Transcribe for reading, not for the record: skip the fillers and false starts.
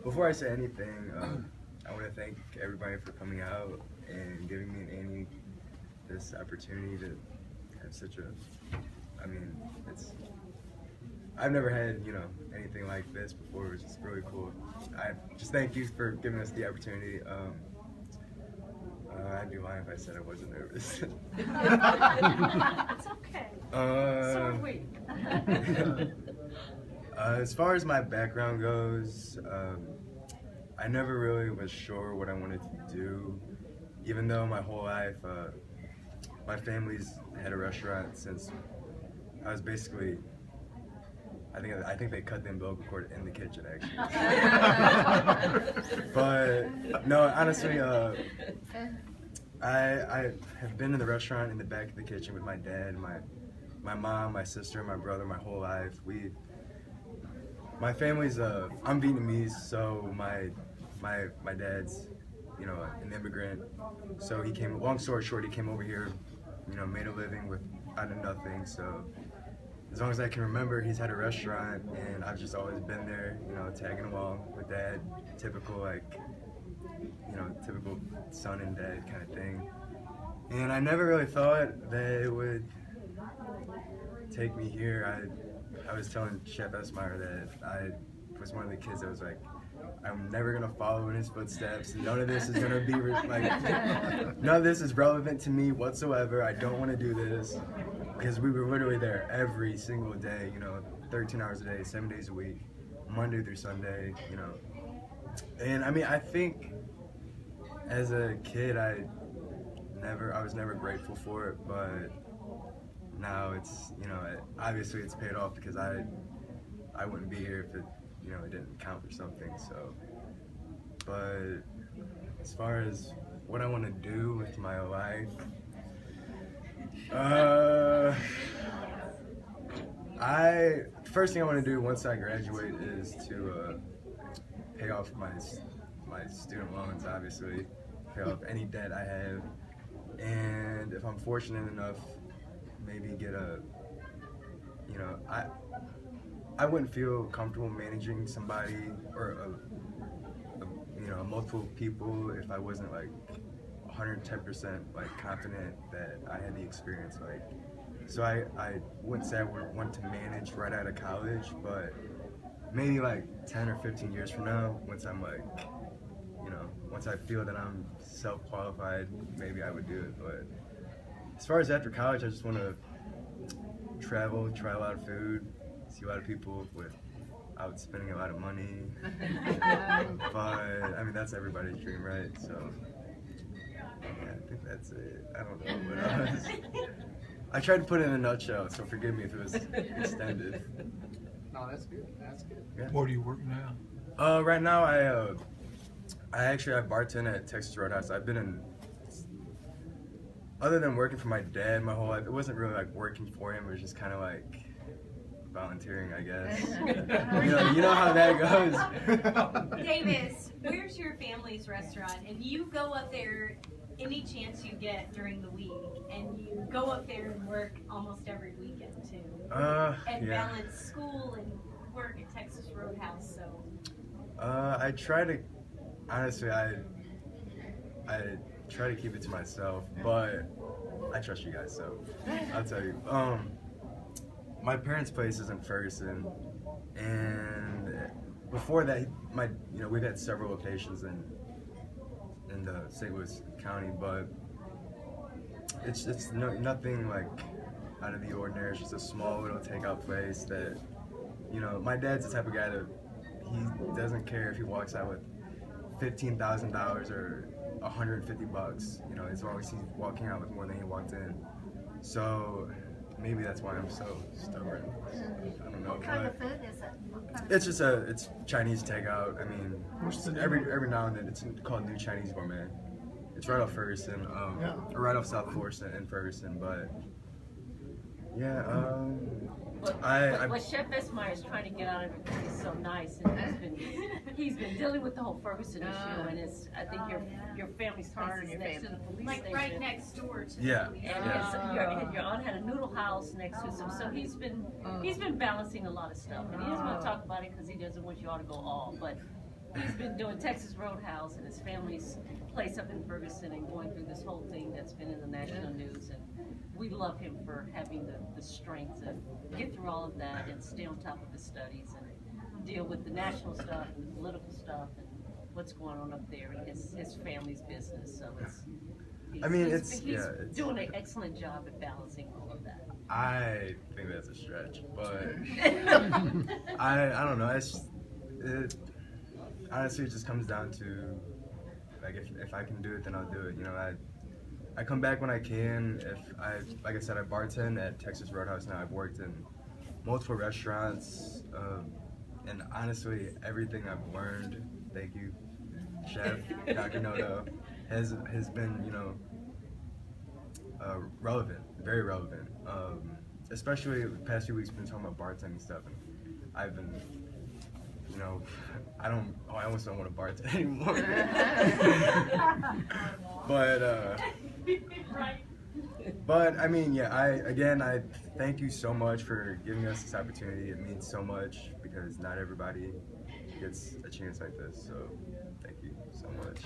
Before I say anything, I want to thank everybody for coming out and giving me and Annie this opportunity to have such a, I mean, I've never had, anything like this before, which is really cool. I just thank you for giving us the opportunity. I'd be lying if I said I wasn't nervous. It's okay. So are we. As far as my background goes, I never really was sure what I wanted to do, even though my whole life, my family's had a restaurant since I was basically, I think they cut the umbilical cord in the kitchen actually. But no, honestly, I have been in the restaurant in the back of the kitchen with my dad, my mom, my sister, my brother, my whole life. My family's I'm Vietnamese, so my dad's an immigrant. So he came. Long story short, he came over here, made a living out of nothing. So as long as I can remember, he's had a restaurant, and I've just always been there, tagging along with dad. Typical typical son and dad kind of thing. And I never really thought that it would take me here. I was telling Chef Esmeyer that I was one of the kids that was like, I'm never gonna follow in his footsteps. None of this is gonna be none of this is relevant to me whatsoever. I don't want to do this, because we were literally there every single day. 13 hours a day, 7 days a week, Monday through Sunday. And I mean, I think as a kid, I was never grateful for it, but now it's obviously it's paid off, because I wouldn't be here if it didn't count for something. So, but as far as what I want to do with my life, first thing I want to do once I graduate is to pay off my student loans, obviously, pay off any debt I have, and if I'm fortunate enough, maybe get I wouldn't feel comfortable managing somebody or multiple people if I wasn't like 110% confident that I had the experience. So I wouldn't say I would want to manage right out of college, but maybe 10 or 15 years from now, once I'm once I feel that I'm self-qualified, maybe I would do it. But as far as after college, I just want to travel, try a lot of food, see a lot of people without spending a lot of money. But I mean, that's everybody's dream, right? So yeah, I think that's it. I don't know what else. I tried to put it in a nutshell, so forgive me if it was extended. No, that's good. That's good. Yeah. Where do you work now? Right now I bartend at Texas Roadhouse. I've been in, other than working for my dad my whole life, it wasn't really working for him. It was just kind of volunteering, I guess. you know how that goes. Davis, where's your family's restaurant? And you go up there any chance you get during the week, and you go up there and work almost every weekend too. And yeah. balance school and work at Texas Roadhouse. So I try to, honestly, I try to keep it to myself, but I trust you guys, so I'll tell you. My parents' place is in Ferguson, and before that, we've had several locations in the St. Louis County, but it's nothing out of the ordinary. It's just a small little takeout place that, my dad's the type of guy that he doesn't care if he walks out with $15,000 or $150, as long as he's walking out with more than he walked in. So maybe that's why I'm so stubborn. I don't know. What kind of food is it? It's Chinese takeout. I mean, every now and then it's called New Chinese Gourmet. It's right off Ferguson, or right off South Florissant in Ferguson. But yeah, What Chef Esmeyer is trying to get out of it, because he's so nice, and he's been dealing with the whole Ferguson issue, and I think your family's place is next to the police station. right next door to Yeah. the police And your aunt had a noodle house next to him, so he's been balancing a lot of stuff, and he doesn't want to talk about it because he doesn't want you all to go all, but he's been doing Texas Roadhouse and his family's place up in Ferguson and going through this whole thing that's been in the national news. And we love him for having the strength to get through all of that and stay on top of his studies and deal with the national stuff and the political stuff and what's going on up there in his family's business. So he's doing an excellent job at balancing all of that. I think that's a stretch, but I don't know. Honestly, it just comes down to, like, if I can do it, then I'll do it. You know, I come back when I can. Like I said, I bartend at Texas Roadhouse now. I've worked in multiple restaurants, and honestly, everything I've learned, thank you, Chef Dr. Noto, has been, you know, relevant, very relevant. Especially the past few weeks, we've been talking about bartending stuff, and I've been, you know, I almost don't want to bartend anymore. But I mean, yeah, I thank you so much for giving us this opportunity. It means so much because not everybody gets a chance like this. So thank you so much.